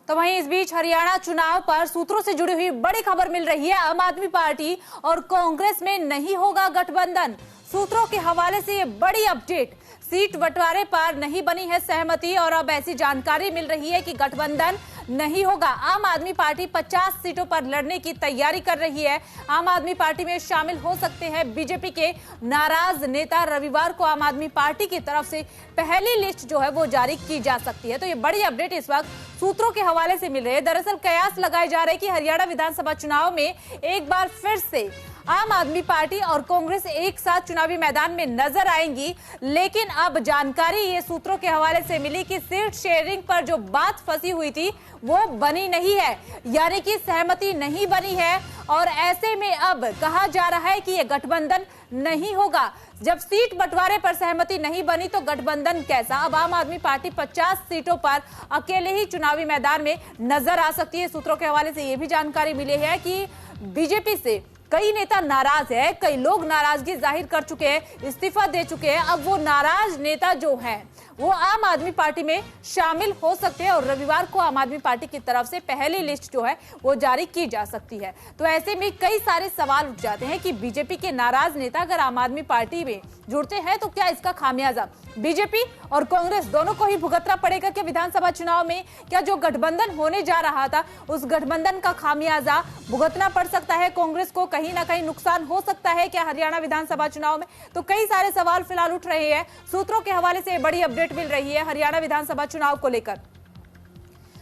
तो वहीं इस बीच हरियाणा चुनाव पर सूत्रों से जुड़ी हुई बड़ी खबर मिल रही है। आम आदमी पार्टी और कांग्रेस में नहीं होगा गठबंधन। सूत्रों के हवाले से ये बड़ी अपडेट। सीट बंटवारे पर नहीं बनी है सहमति और अब ऐसी जानकारी मिल रही है कि गठबंधन नहीं होगा। आम आदमी पार्टी 50 सीटों पर लड़ने की तैयारी कर रही है। आम आदमी पार्टी में शामिल हो सकते हैं बीजेपी के नाराज नेता। रविवार को आम आदमी पार्टी की तरफ से पहली लिस्ट जो है वो जारी की जा सकती है। तो ये बड़ी अपडेट इस वक्त सूत्रों के हवाले से मिल रही है। दरअसल कयास लगाए जा रहे हैं कि हरियाणा विधानसभा चुनाव में एक बार फिर से आम आदमी पार्टी और कांग्रेस एक साथ चुनावी मैदान में नजर आएंगी। लेकिन अब जानकारी ये सूत्रों के हवाले से मिली कि सीट शेयरिंग पर जो बात फंसी हुई थी वो बनी नहीं है, यानी कि सहमति नहीं बनी है। और ऐसे में अब कहा जा रहा है कि ये गठबंधन नहीं होगा। जब सीट बंटवारे पर सहमति नहीं बनी तो गठबंधन कैसा? अब आम आदमी पार्टी 50 सीटों पर अकेले ही चुनावी मैदान में नजर आ सकती है। सूत्रों के हवाले से यह भी जानकारी मिली है कि बीजेपी से कई नेता नाराज है, कई लोग नाराजगी जाहिर कर चुके हैं, इस्तीफा दे चुके हैं। अब वो नाराज नेता जो हैं वो आम आदमी पार्टी में शामिल हो सकते हैं और रविवार को आम आदमी पार्टी की तरफ से पहली लिस्ट जो है वो जारी की जा सकती है। तो ऐसे में कई सारे सवाल उठ जाते हैं कि बीजेपी के नाराज नेता अगर आम आदमी पार्टी में जुड़ते हैं तो क्या इसका खामियाजा बीजेपी और कांग्रेस दोनों को ही भुगतना पड़ेगा? कि विधानसभा चुनाव में क्या जो गठबंधन होने जा रहा था उस गठबंधन का खामियाजा भुगतना पड़ सकता है? कांग्रेस को कहीं ना कहीं नुकसान हो सकता है क्या हरियाणा विधानसभा चुनाव में? तो कई सारे सवाल फिलहाल उठ रहे हैं। सूत्रों के हवाले से बड़ी अपडेट मिल रही है हरियाणा विधानसभा चुनाव को लेकर।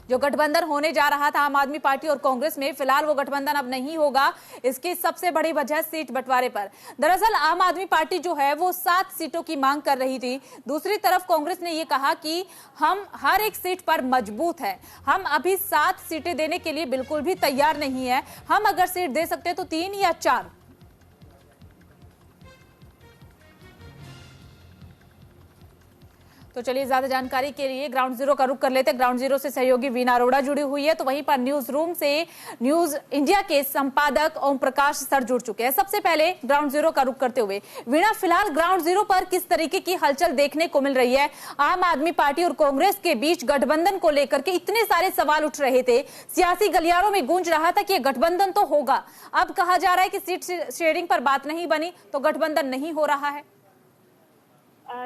जो गठबंधन होने जा रहा था आम आदमी पार्टी और कांग्रेस में, फिलहाल वो गठबंधन अब नहीं होगा। इसकी सबसे बड़ी वजह सीट बंटवारे पर। दरअसल आम आदमी पार्टी जो है वो 7 सीटों की मांग कर रही थी। दूसरी तरफ कांग्रेस ने ये कहा कि हम हर एक सीट पर मजबूत है, हम अभी 7 सीटें देने के लिए बिल्कुल भी तैयार नहीं है। हम अगर सीट दे सकते तो 3 या 4। तो चलिए ज्यादा जानकारी के लिए ग्राउंड जीरो का रुख कर लेते हैं। ग्राउंड जीरो से सहयोगी वीना अरोड़ा जुड़ी हुई है, तो वहीं पर न्यूज रूम से न्यूज इंडिया के संपादक ओम प्रकाश सर जुड़ चुके हैं। सबसे पहले ग्राउंड जीरो का रुख करते हुए वीना, फिलहाल ग्राउंड जीरो पर किस तरीके की हलचल देखने को मिल रही है? आम आदमी पार्टी और कांग्रेस के बीच गठबंधन को लेकर के इतने सारे सवाल उठ रहे थे, सियासी गलियारों में गूंज रहा था कि गठबंधन तो होगा। अब कहा जा रहा है कि सीट शेयरिंग पर बात नहीं बनी तो गठबंधन नहीं हो रहा है।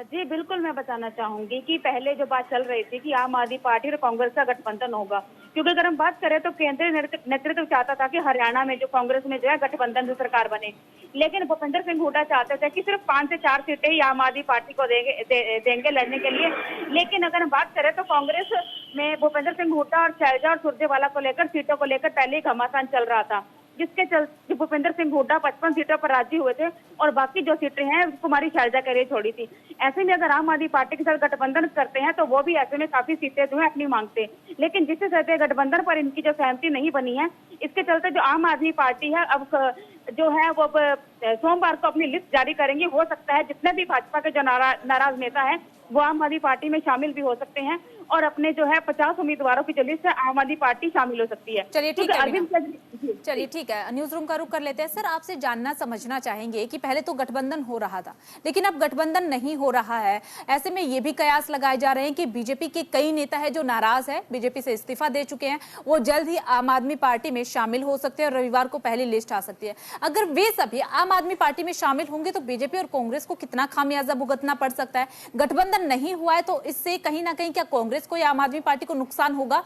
जी बिल्कुल, मैं बताना चाहूंगी कि पहले जो बात चल रही थी कि आम आदमी पार्टी और कांग्रेस का गठबंधन होगा, क्योंकि अगर हम बात करें तो केंद्रीय नेतृत्व चाहता था कि हरियाणा में जो कांग्रेस में जो है गठबंधन से सरकार बने। लेकिन भूपेंद्र सिंह हुड्डा चाहते थे कि सिर्फ 5 से 4 सीटें ही आम आदमी पार्टी को देंगे लड़ने के लिए। लेकिन अगर हम बात करें तो कांग्रेस में भूपेंद्र सिंह हुड्डा और शैलजा और सुरजेवाला को लेकर सीटों को लेकर पहले ही घमासान चल रहा था, जिसके चलते भूपेंद्र सिंह हुड्डा 55 सीटों पर राजी हुए थे और बाकी जो सीटें हैं कुमारी शैलजा के लिए छोड़ी थी। ऐसे में अगर आम आदमी पार्टी के साथ गठबंधन करते हैं तो वो भी ऐसे में काफी सीटें जो है अपनी मांगते हैं। लेकिन जिससे कहते गठबंधन पर इनकी जो सहमति नहीं बनी है, इसके चलते जो आम आदमी पार्टी है अब जो है वो सोमवार को अपनी लिस्ट जारी करेंगे। हो सकता है जितने भी भाजपा के जो नाराज नेता है वो आम आदमी पार्टी में शामिल भी हो सकते हैं और अपने जो है 50 उम्मीदवारों की जो लिस्ट है आम आदमी पार्टी शामिल हो सकती है। चलिए ठीक है, न्यूज रूम का रुख कर लेते हैं। सर, आपसे जानना समझना चाहेंगे कि पहले तो गठबंधन हो रहा था लेकिन अब गठबंधन नहीं हो रहा है। ऐसे में ये भी कयास लगाए जा रहे हैं कि बीजेपी के कई नेता है जो नाराज है, बीजेपी से इस्तीफा दे चुके हैं, वो जल्द ही आम आदमी पार्टी में शामिल हो सकते हैं और रविवार को पहली लिस्ट आ सकती है। अगर वे सभी आम आदमी पार्टी में शामिल होंगे तो बीजेपी और कांग्रेस को कितना खामियाजा भुगतना पड़ सकता है? गठबंधन नहीं हुआ है तो इससे कहीं ना कहीं क्या कांग्रेस को या आम आदमी पार्टी को नुकसान होगा?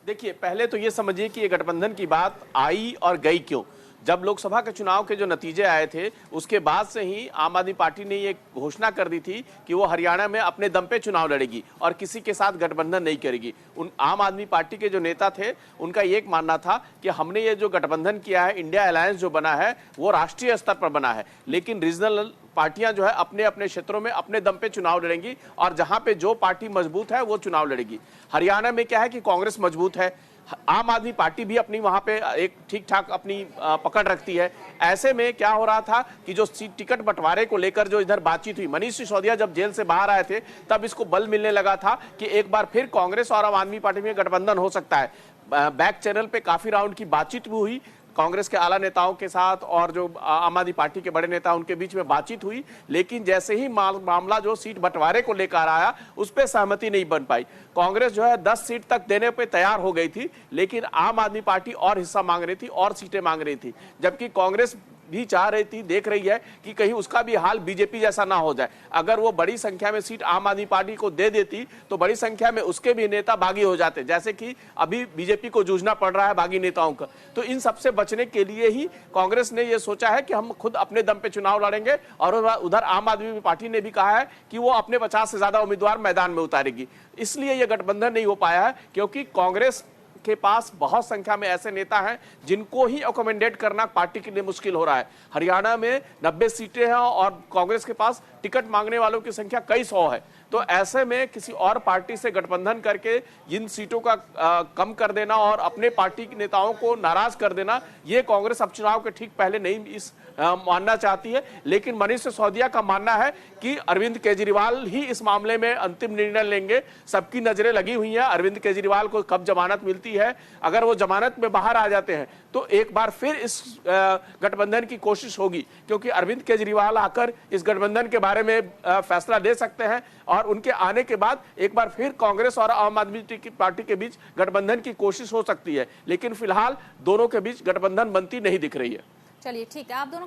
देखिए, पहले तो ये समझिए कि ये गठबंधन की बात आई और गई क्यों। जब लोकसभा के चुनाव के जो नतीजे आए थे उसके बाद से ही आम आदमी पार्टी ने ये घोषणा कर दी थी कि वो हरियाणा में अपने दम पे चुनाव लड़ेगी और किसी के साथ गठबंधन नहीं करेगी। उन आम आदमी पार्टी के जो नेता थे उनका ये मानना था कि हमने ये जो गठबंधन किया है, इंडिया अलायंस जो बना है वो राष्ट्रीय स्तर पर बना है, लेकिन रीजनल पार्टियां जो है अपने अपने क्षेत्रों में अपने दम पे चुनाव लड़ेंगी और जहां पे जो पार्टी मजबूत है वो चुनाव लड़ेगी। हरियाणा में क्या है कि कांग्रेस मजबूत है, आम आदमी पार्टी भी अपनी वहां पे एक ठीक ठाक अपनी पकड़ रखती है। ऐसे में क्या हो रहा था कि जो टिकट बंटवारे को लेकर जो इधर बातचीत हुई, मनीष सिसोदिया जब जेल से बाहर आए थे तब इसको बल मिलने लगा था कि एक बार फिर कांग्रेस और आम आदमी पार्टी में गठबंधन हो सकता है। बैक चैनल पे काफी राउंड की बातचीत भी हुई। कांग्रेस के आला नेताओं के साथ और जो आम आदमी पार्टी के बड़े नेता उनके बीच में बातचीत हुई, लेकिन जैसे ही मामला जो सीट बंटवारे को लेकर आया उस पर सहमति नहीं बन पाई। कांग्रेस जो है 10 सीट तक देने पे तैयार हो गई थी, लेकिन आम आदमी पार्टी और हिस्सा मांग रही थी और सीटें मांग रही थी, जबकि कांग्रेस भी चाह रही थी, देख रही है कि कहीं उसका भी हाल बीजेपी जैसा ना हो जाए। अगर वो बड़ी संख्या में सीट आम आदमी पार्टी को दे देती तो बड़ी संख्या में उसके भी नेता बागी हो जाते, जैसे कि अभी बीजेपी को जूझना पड़ रहा है बागी नेताओं का। तो इन सबसे बचने के लिए ही कांग्रेस ने यह सोचा है कि हम खुद अपने दम पे चुनाव लड़ेंगे, और उधर आम आदमी पार्टी ने भी कहा है कि वो अपने 50 से ज्यादा उम्मीदवार मैदान में उतारेगी। इसलिए यह गठबंधन नहीं हो पाया है, क्योंकि कांग्रेस के पास बहुत संख्या में ऐसे नेता हैं जिनको ही अकोमोडेट करना पार्टी के लिए मुश्किल हो रहा है। हरियाणा में 90 सीटें हैं और कांग्रेस के पास टिकट मांगने वालों की संख्या कई सौ है। तो ऐसे में किसी और पार्टी से गठबंधन करके इन सीटों का कम कर देना और अपने पार्टी के नेताओं को नाराज कर देना, ये कांग्रेस अब चुनाव के ठीक पहले नहीं इस मानना चाहती है। लेकिन मनीष सिसोदिया का मानना है कि अरविंद केजरीवाल ही इस मामले में अंतिम निर्णय लेंगे। सबकी नजरें लगी हुई हैं अरविंद केजरीवाल को कब जमानत मिलती है। अगर वो जमानत में बाहर आ जाते हैं तो एक बार फिर इस गठबंधन की कोशिश होगी, क्योंकि अरविंद केजरीवाल आकर इस गठबंधन के बारे में फैसला ले सकते हैं, और उनके आने के बाद एक बार फिर कांग्रेस और आम आदमी पार्टी के बीच गठबंधन की कोशिश हो सकती है। लेकिन फिलहाल दोनों के बीच गठबंधन बनती नहीं दिख रही है। चलिए ठीक है, आप दोनों